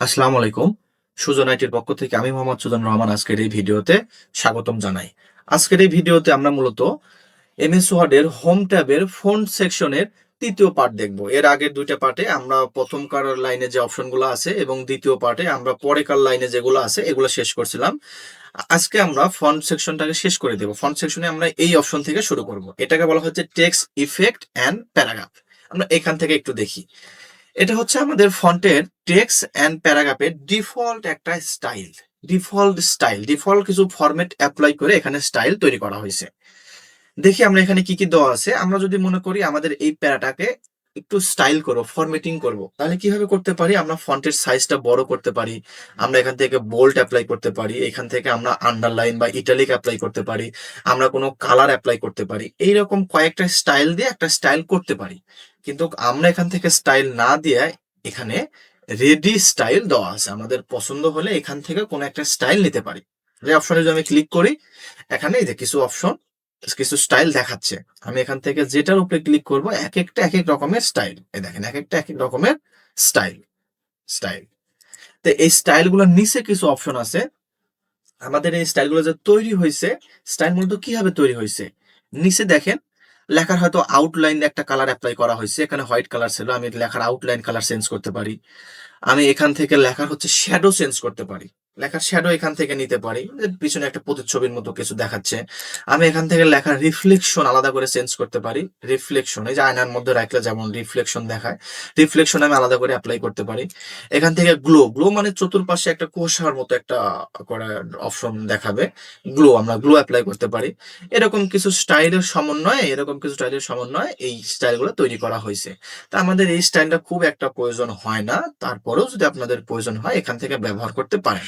আসসালামু আলাইকুম। সুজন আইটির পক্ষ থেকে আমি মোহাম্মদ সুজন রহমান আজকের এই ভিডিওতে স্বাগতম জানাই। আজকের এই ভিডিওতে আমরা মূলত এমএস ওয়ার্ডের হোম ট্যাবের ফন্ট সেকশনের ৩য় পার্ট দেখব। এর আগের ২ টা পার্টে আমরা ১ম কার লাইনে যে অপশনগুলো আছে এবং ২য় পার্টে আমরা পরেকার লাইনে যেগুলো আছে এগুলো শেষ করছিলাম। আজকে আমরা ফন্ট সেকশনটাকে শেষ করে দেব। ফন্ট সেকশনে আমরা এই অপশন থেকে শুরু করব। এটাকে বলা হচ্ছে টেক্সট ইফেক্ট অ্যান্ড প্যারাগ্রাফ। আমরা এখান থেকে একটু দেখি। এটা হচ্ছে আমাদের ফন্টের টেক্সট অ্যান্ড প্যারাগ্রাফের ডিফল্ট একটা স্টাইল। ডিফল্ট কিছু ফরম্যাট অ্যাপ্লাই করে এখানে স্টাইল তৈরি করা হয়েছে। দেখি আমরা এখানে কি কি দেওয়া আছে। আমরা যদি মনে করি আমাদের এই প্যারাটাকে একটু স্টাইল করব, ফরম্যাটিং করব, তাহলে কিভাবে করতে পারি? আমরা ফন্টের সাইজটা বড় করতে পারি। আমরা এখান থেকে বোল্ড অ্যাপ্লাই করতে পারি। এখান থেকে আমরা আন্ডারলাইন বা ইটালিক অ্যাপ্লাই করতে পারি। আমরা কোনো কালার অ্যাপ্লাই করতে পারি। এইরকম কয়েকটা স্টাইল দিয়ে একটা স্টাইল করতে পারি। কিন্তু আমরা এখান থেকে স্টাইল না দিয়ে এখানে রেডি স্টাইল দেওয়া আছে। আমাদের পছন্দ হলে এখান থেকে কোনো একটা স্টাইল নিতে পারি। যে অপশনে যদি আমি ক্লিক করি, এখানে এই যে কিছু অপশন, কিছু স্টাইল দেখাচ্ছে। আমি এখান থেকে যেটার উপরে ক্লিক করব এক একটা এক এক রকমের স্টাইল। এই দেখেন এক একটা এক এক রকমের স্টাইল স্টাইল। তো এই স্টাইল গুলোর নিচে কিছু অপশন আছে। আমাদের এই স্টাইল গুলো যে তৈরি হয়েছে, স্টাইল মূলত কিভাবে তৈরি হয়েছে? নিচে দেখেন লেখার হয়তো আউটলাইন একটা কালার অ্যাপ্লাই করা হয়েছে। এখানে হোয়াইট কালার ছিল, আমি লেখার আউটলাইন কালার চেঞ্জ করতে পারি। আমি এখান থেকে লেখার হচ্ছে শ্যাডো চেঞ্জ করতে পারি। লেখার শ্যাডো এখান থেকে নিতে পারি, যে পিছনে একটা প্রতিচ্ছবির মতো কিছু দেখাচ্ছে। আমি এখান থেকে লেখার রিফ্লেকশন আলাদা করে চেঞ্জ করতে পারি। রিফ্লেকশন এই যে আয়নার মধ্যে রাখলে যেমন রিফ্লেকশন দেখায়, রিফ্লেকশন আমি আলাদা করে অ্যাপ্লাই করতে পারি। এখান থেকে গ্লো মানে চতুর্পাশে একটা কুয়াশার মতো একটা করে অপশন দেখাবে। আমরা গ্লো অ্যাপ্লাই করতে পারি। এরকম কিছু স্টাইলের সমন্বয়ে এই স্টাইলগুলো তৈরি করা হয়েছে। তা আমাদের এই স্টাইলটা খুব একটা প্রয়োজন হয় না, তারপরেও যদি আপনাদের প্রয়োজন হয় এখান থেকে ব্যবহার করতে পারেন।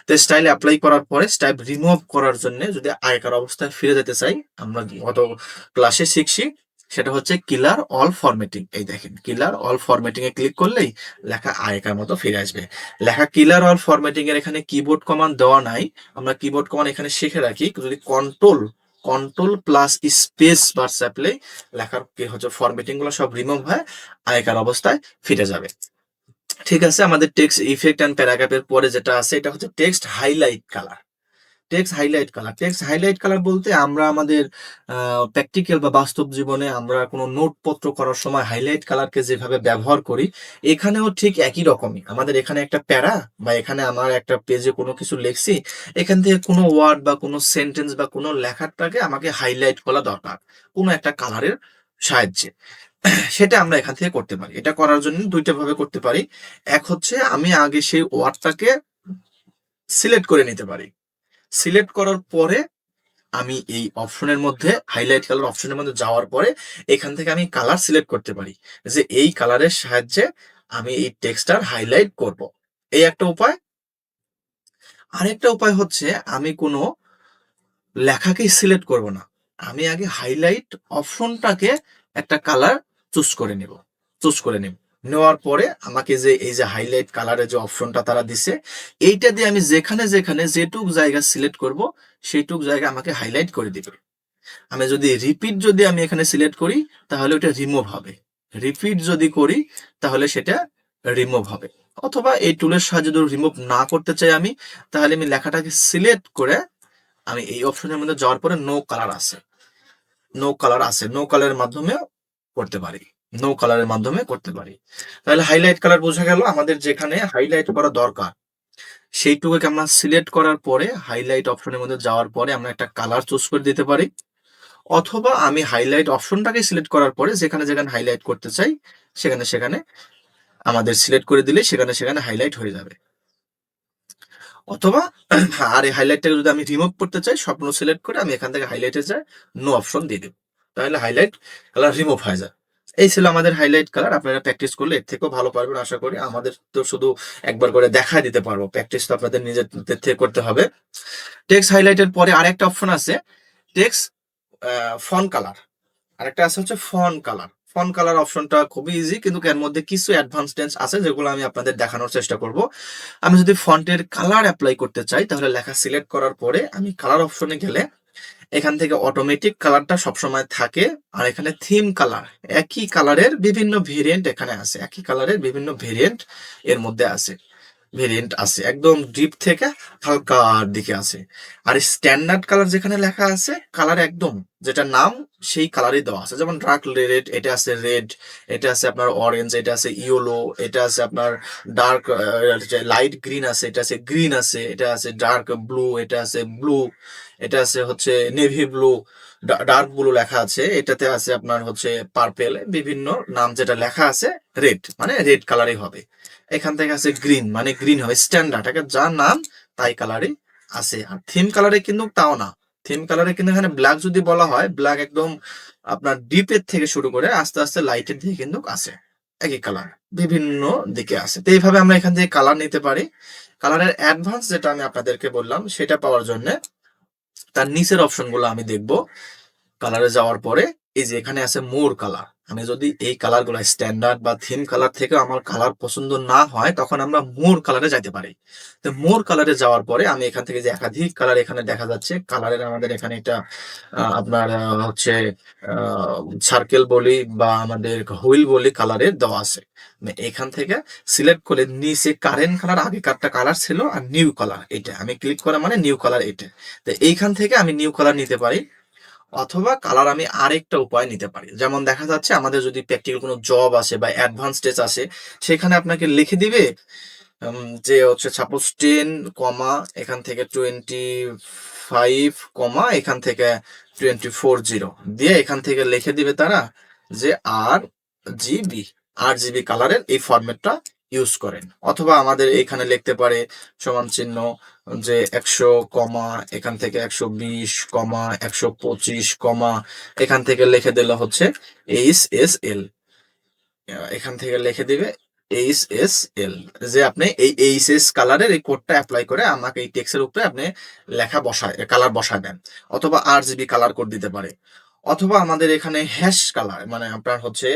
তো স্টাইল অ্যাপ্লাই করার পরে স্টাইল রিমুভ করার জন্য যদি আগেকার অবস্থায় ফিরে যেতে চাই, আমরা গত ক্লাসে শিখছি, সেটা হচ্ছে কিলার অল ফরম্যাটিং। এই দেখেন কিলার অল ফরম্যাটিং এ ক্লিক করলেই লেখা আগেকার মতো ফিরে আসবে। লেখা কিলার অল ফরম্যাটিং এর এখানে কিবোর্ড কমান্ড দেওয়া নাই। আমরা কিবোর্ড কমান্ড এখানে শিখে রাখি, যদি কন্ট্রোল প্লাস স্পেস বার চাপলে লেখার কি হচ্ছে ফরম্যাটিং গুলো সব রিমুভ হয়, আগেকার অবস্থায় ফিরে যাবে। ঠিক আছে, আমাদের টেক্সট ইফেক্ট এন্ড প্যারাগ্রাফের পরে যেটা আছে এটা হচ্ছে text highlight colour. Text highlight colour বলতে আমরা আমাদের প্র্যাকটিক্যাল বা বাস্তব জীবনে আমরা কোনো নোটপত্র করার সময় হাইলাইট কালারকে যেভাবে ব্যবহার করি, এখানেও ঠিক একই রকমই। আমাদের এখানে একটা প্যারা বা এখানে আমার একটা পেজে কোনো কিছু লিখছি, এখান থেকে কোনো ওয়ার্ড বা কোনো সেন্টেন্স বা কোনো লেখাটাকে আমাকে হাইলাইট করা দরকার কোনো একটা কালারের সাহায্যে। সেটা আমরা এখান থেকে করতে পারি। এটা করার জন্য ২ টা ভাবে করতে পারি। এক হচ্ছে আমি আগে সেই ওয়ার্ডটাকে সিলেক্ট করে নিতে পারি। সিলেক্ট করার পরে আমি এই অপশনের মধ্যে হাইলাইট কালার অপশনের মধ্যে যাওয়ার পরে এখান থেকে আমি কালার সিলেক্ট করতে পারি, যে এই কালারের সাহায্যে আমি এই টেক্সটটার হাইলাইট করব। এই একটা উপায়। আরেকটা উপায় হচ্ছে আমি কোনো লেখাকেই সিলেক্ট করব না। আমি আগে হাইলাইট অপশনটাকে একটা কালার চুজ করে নেব। নেওয়ার পরে আমাকে যে এই যে হাইলাইট কালারের যে অপশনটা তারা দিছে, এইটা দিয়ে আমি যেখানে যেটুক জায়গা সিলেক্ট করব সেইটুক জায়গা আমাকে হাইলাইট করে দিবে। আমি যদি রিপিট যদি আমি এখানে সিলেক্ট করি তাহলে ওটা রিমুভ হবে। রিপিট যদি করি তাহলে সেটা রিমুভ হবে। অথবা এই টুলের সাহায্যে যদি রিমুভ না করতে চাই আমি, তাহলে আমি লেখাটাকে সিলেক্ট করে আমি এই অপশনের মধ্যে যাওয়ার পরে নো কালারের মাধ্যমে করতে পারি। তাহলে হাইলাইট কালার বোঝা গেল। আমাদের যেখানে হাইলাইট করা দরকার সেইটুকুকে আমরা সিলেক্ট করার পরে হাইলাইট অপশনের মধ্যে যাওয়ার পরে আমরা একটা কালার চুজ করে দিতে পারি। অথবা আমি হাইলাইট অপশনটাকে সিলেক্ট করার পরে যেখানে হাইলাইট করতে চাই সেখানে আমাদের সিলেক্ট করে দিলে সেখানে হাইলাইট হয়ে যাবে। অথবা আর এই হাইলাইটটাকে যদি আমি রিমুভ করতে চাই, স্বপ্ন সিলেক্ট করে আমি এখান থেকে হাইলাইটে যাই, নো অপশন দিয়ে দেব, তাহলে হাইলাইট কালার রিমুভ হয়ে যায়। এই ছিল আমাদের হাইলাইট কালার। আপনারা প্র্যাকটিস করলে এর থেকেও ভালো পারবেন আশা করি। আমাদের তো শুধু একবার করে দেখাই দিতে পারবো, প্র্যাকটিস তো আপনাদের নিজেদের থেকে করতে হবে। টেক্সট হাইলাইটের পরে আরেকটা অপশন আছে টেক্সট ফন্ট কালার। আরেকটা আছে হচ্ছে ফন্ট কালার অপশনটা খুবই ইজি, কিন্তু এর মধ্যে কিছু অ্যাডভান্সড আছে যেগুলো আমি আপনাদের দেখানোর চেষ্টা করব। আমি যদি ফন্টের কালার অ্যাপ্লাই করতে চাই তাহলে লেখা সিলেক্ট করার পরে আমি কালার অপশনে গেলে এখান থেকে অটোমেটিক কালারটা সবসময় থাকে। আর এখানে থিম কালার, একই কালারের বিভিন্ন ভেরিয়েন্ট এখানে আছে, একই কালারের বিভিন্ন ভেরিয়েন্ট এর মধ্যে আছে। ভেরিয়েন্ট আছে, একদম ডিপ থেকে হালকার দিকে আছে। আর স্ট্যান্ডার্ড কালার যেখানে লেখা আছে কালার একদম যেটা নাম সেই কালারই দেওয়া আছে, যেমন ডার্ক রেড, এটা আছে রেড, এটা আছে আপনার অরেঞ্জ, এটা আছে ইয়েলো, এটা আছে আপনার ডার্ক লাইট গ্রিন আছে, এটা আছে গ্রিন আছে, এটা আছে ডার্ক ব্লু, এটা আছে ব্লু, এটা আছে হচ্ছে নেভি ব্লু, ডার্ক ব্লু লেখা আছে, এটাতে আছে আপনার হচ্ছে পার্পেল, বিভিন্ন নাম যেটা লেখা আছে রেড মানে রেড কালারই হবে। এখান থেকে আছে গ্রিন মানে গ্রিন হবে, স্ট্যান্ডার্ড যার নাম তাই কালারই আছে। আর থিম কালারে কিন্তু তাও না, থিম কালারে কিন্তু এখানে ব্ল্যাক যদি বলা হয়, ব্ল্যাক একদম আপনার ডিপের থেকে শুরু করে আস্তে আস্তে লাইটের দিকে কিন্তু আছে, একই কালার বিভিন্ন দিকে আছে। তো এইভাবে আমরা এখান থেকে কালার নিতে পারি। কালারের অ্যাডভান্স যেটা আমি আপনাদেরকে বললাম সেটা পাওয়ার জন্য তার নিচের অপশন গুলো আমি দেখবো। কালারে যাওয়ার পরে এই যে এখানে আছে মোর কালার, আমি যদি এই কালার গুলো স্ট্যান্ডার্ড বা থিম কালার থেকে আমার কালার পছন্দ না হয় তখন আমরা মোর কালারে যাইতে পারি। তো মোর কালারে যাওয়ার পরে আমি এখান থেকে যে একাধিক কালার এখানে দেখা যাচ্ছে, কালারের আমাদের এখানে এটা আপনার হচ্ছে সার্কেল বলি বা আমাদের হুইল বলি কালারের দেওয়া আছে। এখান থেকে সিলেক্ট করে নিচে কারেন্ট কালার, আগেকারটা কালার ছিল আর নিউ কালার, এটা আমি ক্লিক করা মানে নিউ কালার এটা। তো এইখান থেকে আমি নিউ কালার নিতে পারি, অথবা কালার আমি আরেকটা উপায় নিতে পারি। যেমন দেখা যাচ্ছে আমাদের যদি প্র্যাকটিক্যাল কোনো জব আসে বা অ্যাডভান্স স্টেজ আসে, সেখানে আপনাকে লিখে দিবে যে হচ্ছে সাপোজ 10 কমা এখান থেকে 25 কমা এখান থেকে 240 দিয়ে এখান থেকে লিখে দিবে তারা যে RGB, RGB কালারের এই ফরম্যাটটা ইউজ করেন। অথবা আমাদের এখানে লিখতে পারে সমান চিহ্ন যে 100 কমা এখান থেকে 120 কমা 125 কমা এখান থেকে লিখে দিলে হচ্ছে HSL, এখান থেকে লিখে দিবে HSL, যে আপনি এই এইচএস কালারের এই কোডটা অ্যাপ্লাই করে আমাকে এই টেক্সের উপরে আপনি লেখা বসায় কালার বসায় দেন। অথবা RGB কালার কোড দিতে পারে, অথবা আমাদের এখানে হ্যাশ কালার মানে আপনার হচ্ছে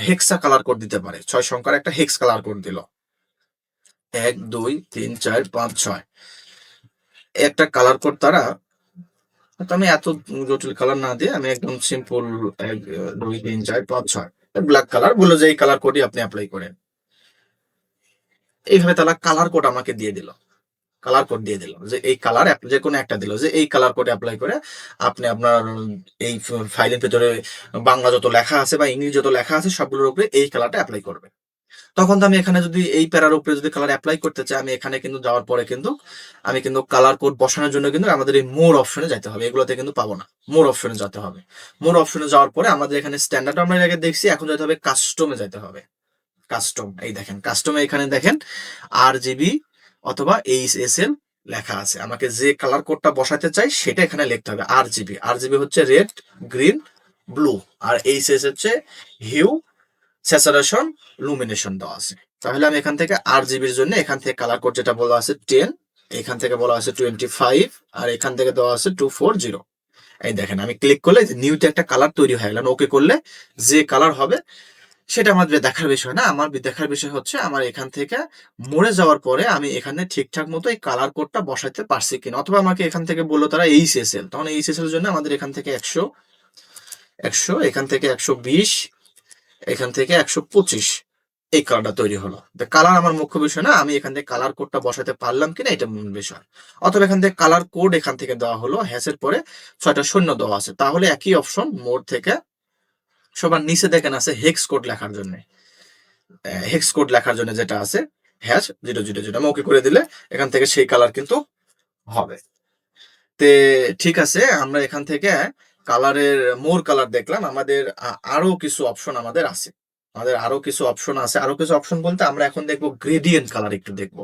হেক্সা কালার কোড দিতে পারে, 6 সংখ্যার একটা হেক্স কালার কোড দিল 1 2 3 4 5 6 একটা কালার কোড তারা। তো আমি এত জটিল কালার না দিয়ে আমি একদম সিম্পল 1 2 3 4 5 6 ব্ল্যাক কালার বলে যে এই কালার কোডই আপনি অ্যাপ্লাই করেন। এইভাবে তারা কালার কোড আমাকে দিয়ে দিল, কালার কোড দিয়ে দিল যে এই কালার যে কোনো একটা দিল যে এই কালার কোড অ্যাপ্লাই করে আপনি আপনার এই ফাইলের ভিতরে বাংলা যত লেখা আছে বা ইংলিশ যত লেখা আছে সবগুলোর উপরে এই কালারটা অ্যাপ্লাই করবে। তখন তো আমি এখানে যদি এই প্যারার উপরে যদি কালার অ্যাপ্লাই করতে চাই, আমি এখানে কিন্তু যাওয়ার পরে কিন্তু আমি কিন্তু কালার কোড বসানোর জন্য কিন্তু আমাদের এই মোর অপশনে যেতে হবে, এগুলোতে কিন্তু পাবো না, মোর অপশনে যেতে হবে। মোর অপশনে যাওয়ার পরে আমাদের এখানে স্ট্যান্ডার্ড আমরা আগে দেখছি, এখন যেতে হবে কাস্টমে যেতে হবে। কাস্টম, এই দেখেন কাস্টমে এখানে দেখেন RGB অথবা HSL লেখা আছে, আমাকে যে কালার কোডটা বসাতে চাই সেটা এখানে লিখতে হবে। RGB, RGB হচ্ছে রেড গ্রিন ব্লু, আর HS হচ্ছে হিউ স্যাচুরেশন লুমিনেশন দেওয়া আছে। তাহলে আমি এখান থেকে RGBর জন্য এখান থেকে কালার কোড যেটা বলা আছে 10, এখান থেকে বলা আছে 25, আর এখান থেকে দেওয়া আছে 240। এই দেখেন আমি ক্লিক করলে নিউতে একটা কালার তৈরি হয়ে গেল, ওকে করলে যে কালার হবে সেটা আমার দেখার বিষয় না, আমার দেখার বিষয় হচ্ছে আমার এখান থেকে মরে যাওয়ার পরে আমি এখানে ঠিকঠাক মতো এই কালার কোডটা বসাইতে পারছি কিনা। অথবা আমাকে এখান থেকে বললো তারা HSL, তখন HSL এর জন্য আমাদের এখান থেকে 100 এখান থেকে 120 এখান থেকে 125 এই কালারটা তৈরি হলো। কালার আমার মুখ্য বিষয় না, আমি এখান থেকে কালার কোডটা বসাতে পারলাম কিনা এটা মূল বিষয়। অথবা এখান থেকে কালার কোড এখান থেকে দেওয়া হলো, হ্যাশের পরে 6টা শূন্য দেওয়া আছে, তাহলে একই অপশন মোড থেকে সবার নিচে দেখেন আছে হেক্স কোড লেখার জন্য, হেক্স কোড লেখার জন্য যেটা আছে #000 আমি ওকে করে দিলে এখান থেকে সেই কালার কিন্তু হবে। তে ঠিক আছে, আমরা এখান থেকে কালারের মোর কালার দেখলাম, আমাদের আরো কিছু অপশন আমাদের আছে, আমাদের আরো কিছু অপশন আছে। আরো কিছু অপশন বলতে আমরা এখন দেখবো গ্রেডিয়েন্ট কালার, একটু দেখবো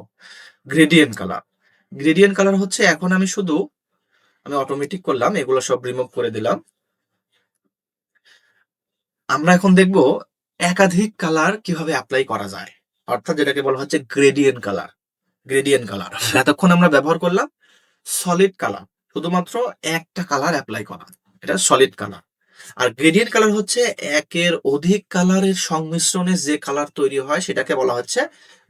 গ্রেডিয়েন্ট কালার। গ্রেডিয়েন্ট কালার হচ্ছে এখন আমি অটোমেটিক করলাম, এগুলো সব রিমুভ করে দিলাম। আমরা এখন দেখব একাধিক কালার কিভাবে অ্যাপ্লাই করা যায়, অর্থাৎ যেটাকে বলা হচ্ছে গ্রেডিয়েন্ট কালার। গ্রেডিয়েন্ট কালার এতক্ষণ আমরা ব্যবহার করলাম সলিড কালার, শুধুমাত্র একটা কালার অ্যাপ্লাই করা, এটা সলিড কালার। আর গ্রেডিয়েন্ট কালার হচ্ছে একের অধিক কালারের সংমিশ্রণে যে কালার তৈরি হয় সেটাকে বলা হচ্ছে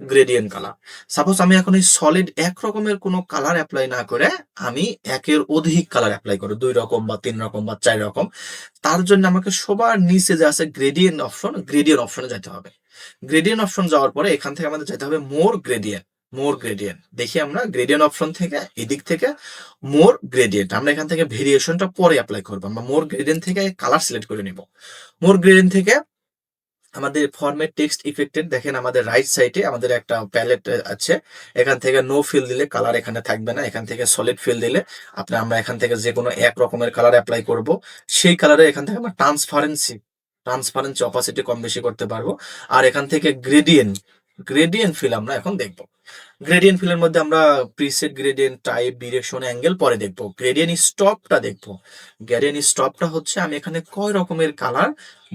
গ্রেডিয়েন্ট কালার। সাপোজ আমি এখন এই সলিড এক রকমের কোনো কালার অ্যাপ্লাই না করে আমি একের অধিক কালার অ্যাপ্লাই করি, 2 রকম বা 3 রকম বা 4 রকম, তার জন্য আমাকে সবার নিচে যে আছে গ্রেডিয়েন্ট অপশন, গ্রেডিয়েন্ট অপশনে যেতে হবে। গ্রেডিয়েন্ট অপশন যাওয়ার পরে এখান থেকে আমাদের যেতে হবে মোর গ্রেডিয়েন্ট। মোর গ্রেডিয়েন্ট দেখি আমরা গ্রেডিয়েন্ট অপশন থেকে এদিক থেকে মোর গ্রেডিয়েন্ট আমরা এখান থেকে ভেরিয়েশনটা পরে অ্যাপ্লাই করবো। আমরা মোর গ্রেডিয়েন্ট থেকে কালার সিলেক্ট করে নিব। মোর গ্রেডিয়েন্ট থেকে আমাদের ফরম্যাট টেক্সট ইফেক্টেড দেখেন আমাদের রাইট সাইডে আমাদের একটা প্যালেট আছে। এখান থেকে নো ফিল দিলে কালার এখানে থাকবে না, এখান থেকে সলিড ফিল দিলে আমরা এখান থেকে যে কোনো এক রকমের কালার অ্যাপ্লাই করব। সেই কালারে এখান থেকে আমরা ট্রান্সপারেন্সি অপাসিটি কম বেশি করতে পারবো। আর এখান থেকে গ্রেডিয়েন্ট ফিল আমরা এখন দেখবো। গ্রেডিয়েন্ট ফিলের মধ্যে আমরা preset gradient type direction angle পরে দেখবো। গ্রেডিয়েন্ট স্টপটা দেখবো। গ্রেডিয়েন্ট স্টপটা হচ্ছে আমি এখানে কয় রকমের কালার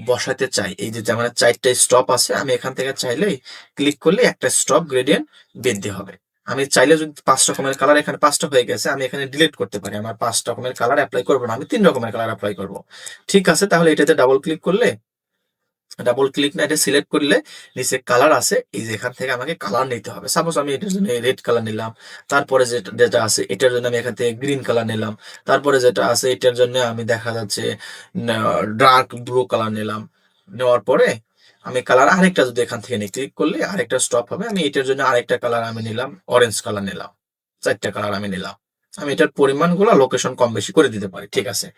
বসাতে চাই। এই যে যেমন 4টা স্টপ আছে, আমি এখান থেকে চাইলেই ক্লিক করলে একটা স্টপ গ্রেডিয়েন্ট বৃদ্ধি হবে। আমি চাইলে যদি 5 রকমের কালার, এখানে 5টা হয়ে গেছে, আমি এখানে ডিলিট করতে পারি। আমার 5 রকমের কালার অ্যাপ্লাই করবো না, আমি 3 রকমের কালার অ্যাপ্লাই করবো। ঠিক আছে, তাহলে এটাতে ডাবল ক্লিক করলে, ডাবল ক্লিক না এটা সিলেক্ট করলে নিচে কালার আছে, এই যে এখান থেকে আমাকে কালার নিতে হবে। সাপোজ আমি এটার জন্য রেড কালার নিলাম, তারপরে যেটা আছে এটার জন্য আমি এখান থেকে গ্রিন কালার নিলাম, তারপরে যেটা আছে এটার জন্য আমি দেখা যাচ্ছে ডার্ক ব্লু কালার নিলাম। নেওয়ার পরে আমি কালার আরেকটা যদি এখান থেকে নিই, ক্লিক করলে আরেকটা স্টপ হবে। আমি এটার জন্য আরেকটা কালার আমি নিলাম, অরেঞ্জ কালার নিলাম। 4টা কালার আমি নিলাম। আমি এটার পরিমাণগুলো লোকেশন কম বেশি করে দিতে পারি। ঠিক আছে,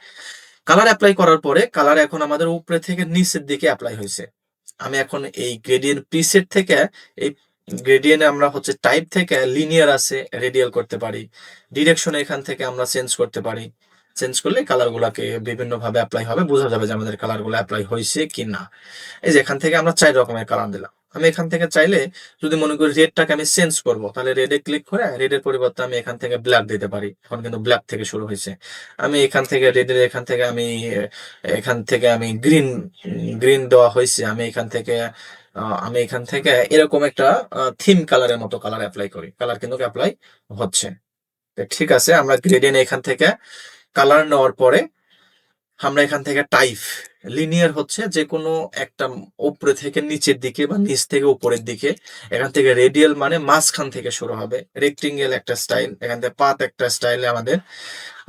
কালার অ্যাপ্লাই করার পরে কালার এখন আমাদের উপরে থেকে নিচের দিকে অ্যাপ্লাই হয়েছে। আমি এখন এই গ্রেডিয়েন্ট প্রিসেট থেকে এই গ্রেডিয়েন্ট আমরা হচ্ছে টাইপ থেকে লিনিয়ার আছে রেডিয়াল করতে পারি। ডিরেকশন এখান থেকে আমরা চেঞ্জ করতে পারি। চেঞ্জ করলে কালারগুলোকে বিভিন্ন ভাবে অ্যাপ্লাই হবে, বোঝা যাবে যে আমাদের কালারগুলো অ্যাপ্লাই হয়েছে কি না। এই যে এখান থেকে আমরা 4 রকমের কালার দিলাম। আমি এখান থেকে চাইলে যদি মনে করি রেডটাকে আমি চেঞ্জ করব, তাহলে রেডে ক্লিক করে রেডের পরিবর্তে আমি এখান থেকে ব্ল্যাক দিতে পারি। এখন কিন্তু ব্ল্যাক থেকে শুরু হয়েছে। আমি এখান থেকে রেডের এখান থেকে আমি গ্রিন দেওয়া হয়েছে। আমি এখান থেকে এরকম একটা থিম কালারের মতো কালার অ্যাপ্লাই করি। কালার কিন্তু অ্যাপ্লাই হচ্ছে। ঠিক আছে, আমরা গ্রেডিয়েন্ট এখান থেকে কালার নেওয়ার পরে আমরা এখান থেকে টাইপ লিনিয়ার হচ্ছে যে কোনো একটা উপরে থেকে নিচের দিকে বা নিচ থেকে উপরের দিকে। এখান থেকে রেডিয়াল মানে মাঝখান থেকে শুরু হবে। রেক্টেঙ্গেল একটা স্টাইল, এখান থেকে পাত একটা স্টাইল আমাদের।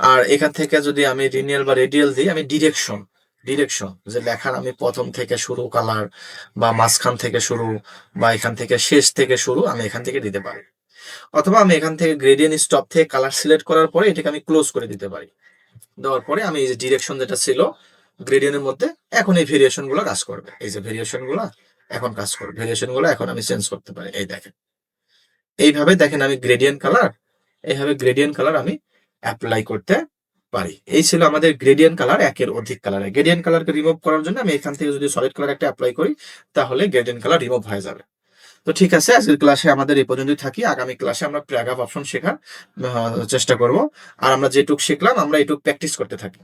আর এখান থেকে যদি আমি লিনিয়ার বা রেডিয়াল দিই, আমি ডিরেকশন যে লেখার আমি প্রথম থেকে শুরু কালার বা মাঝখান থেকে শুরু বা এখান থেকে শেষ থেকে শুরু আমি এখান থেকে দিতে পারি। অথবা আমি এখান থেকে গ্রেডিয়েন্ট স্টপ থেকে কালার সিলেক্ট করার পরে এটাকে আমি ক্লোজ করে দিতে পারি। দেওয়ার পরে আমি এই যে ডিরেকশন যেটা ছিল গ্রেডিয়েন্টের মধ্যে, এখন এই ভেরিয়েশন গুলো কাজ করবে। এই যে ভেরিয়েশন গুলো এখন কাজ করবে, ভেরিয়েশন গুলো এখন আমি চেঞ্জ করতে পারি। এই দেখেন, এইভাবে দেখেন আমি গ্রেডিয়েন্ট কালার আমি অ্যাপ্লাই করতে পারি। এই ছিল আমাদের গ্রেডিয়েন্ট কালার, একের অধিক কালারে। গ্রেডিয়েন্ট কালারকে রিমুভ করার জন্য আমি এখান থেকে যদি সলিড কালার একটা অ্যাপ্লাই করি, তাহলে গ্রেডিয়েন্ট কালার রিমুভ হয়ে যাবে। তো ঠিক আছে, আজকের ক্লাসে আমাদের এই পর্যন্তই থাকি। আগামী ক্লাসে আমরা প্যারাগ্রাফ অপশন শেখার চেষ্টা করব। আর আমরা যেটুক শিখলাম আমরা এটুক প্র্যাকটিস করতে থাকি।